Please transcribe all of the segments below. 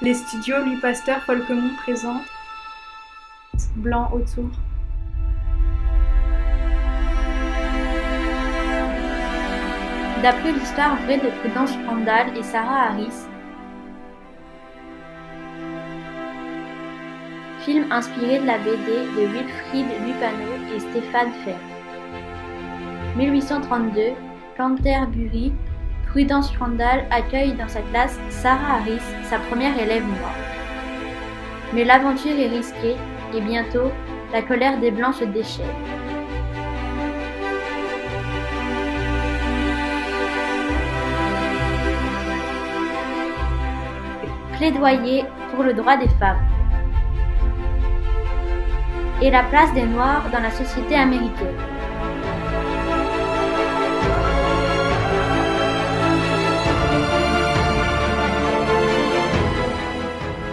Les studios Louis Pasteur Folquemont présentent Blanc autour. D'après l'histoire vraie de Prudence Crandall et Sarah Harris, film inspiré de la BD de Wilfrid Lupano et Stéphane Ferd. 1832, Canterbury, Prudence Crandall accueille dans sa classe Sarah Harris, sa première élève noire. Mais l'aventure est risquée et bientôt, la colère des Blancs se déchaîne. Plaidoyer pour le droit des femmes et la place des Noirs dans la société américaine.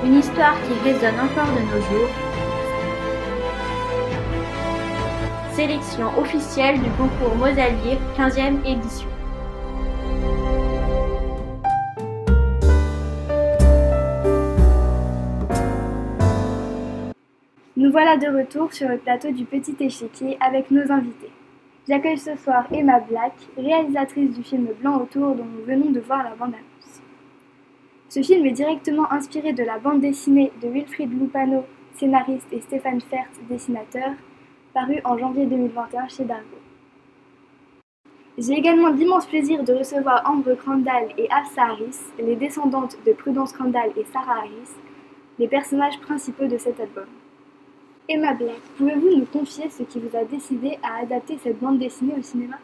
Une histoire qui résonne encore de nos jours. Sélection officielle du concours Mosalier 15e édition. Nous voilà de retour sur le plateau du Petit Échiquier avec nos invités. J'accueille ce soir Emma Black, réalisatrice du film Blanc autour dont nous venons de voir la bande-annonce. Ce film est directement inspiré de la bande dessinée de Wilfrid Lupano, scénariste, et Stéphane Ferd, dessinateur, paru en janvier 2021 chez Dargaud. J'ai également l'immense plaisir de recevoir Ambre Crandall et Hafsa Harris, les descendantes de Prudence Crandall et Sarah Harris, les personnages principaux de cet album. Emma Black, pouvez-vous nous confier ce qui vous a décidé à adapter cette bande dessinée au cinéma ?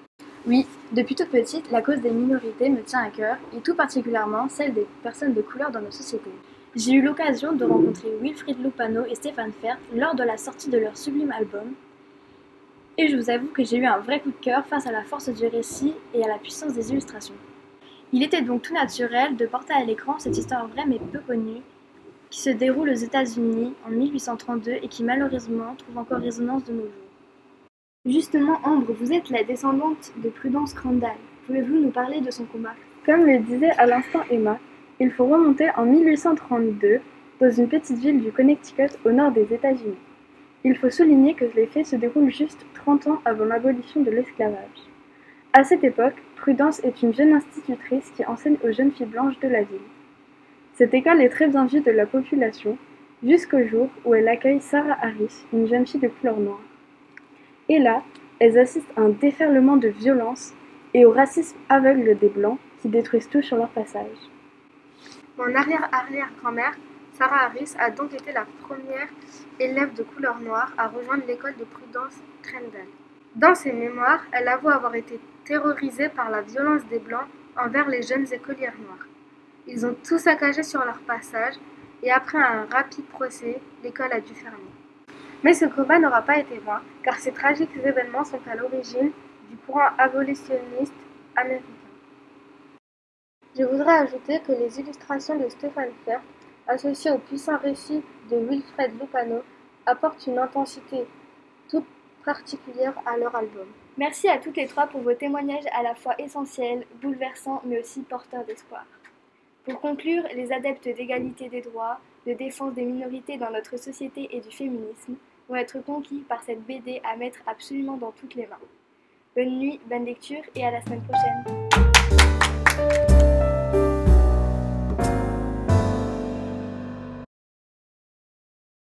Oui, depuis toute petite, la cause des minorités me tient à cœur, et tout particulièrement celle des personnes de couleur dans nos sociétés. J'ai eu l'occasion de rencontrer Wilfrid Lupano et Stéphane Ferd lors de la sortie de leur sublime album, et je vous avoue que j'ai eu un vrai coup de cœur face à la force du récit et à la puissance des illustrations. Il était donc tout naturel de porter à l'écran cette histoire vraie mais peu connue, qui se déroule aux États-Unis en 1832 et qui malheureusement trouve encore résonance de nos jours. Justement, Ambre, vous êtes la descendante de Prudence Crandall. Pouvez-vous nous parler de son combat ? Comme le disait à l'instant Emma, il faut remonter en 1832 dans une petite ville du Connecticut au nord des États-Unis. Il faut souligner que les faits se déroulent juste 30 ans avant l'abolition de l'esclavage. À cette époque, Prudence est une jeune institutrice qui enseigne aux jeunes filles blanches de la ville. Cette école est très bien vue de la population, jusqu'au jour où elle accueille Sarah Harris, une jeune fille de couleur noire. Et là, elles assistent à un déferlement de violence et au racisme aveugle des Blancs qui détruisent tout sur leur passage. Mon arrière-arrière-grand-mère, Sarah Harris, a donc été la première élève de couleur noire à rejoindre l'école de Prudence Crandall. Dans ses mémoires, elle avoue avoir été terrorisée par la violence des Blancs envers les jeunes écolières noires. Ils ont tout saccagé sur leur passage et après un rapide procès, l'école a dû fermer. Mais ce combat n'aura pas été vain, car ces tragiques événements sont à l'origine du courant abolitionniste américain. Je voudrais ajouter que les illustrations de Stéphane Ferd, associées au puissant récit de Wilfrid Lupano, apportent une intensité toute particulière à leur album. Merci à toutes les trois pour vos témoignages à la fois essentiels, bouleversants, mais aussi porteurs d'espoir. Pour conclure, les adeptes d'égalité des droits, de défense des minorités dans notre société et du féminisme vont être conquis par cette BD à mettre absolument dans toutes les mains. Bonne nuit, bonne lecture et à la semaine prochaine.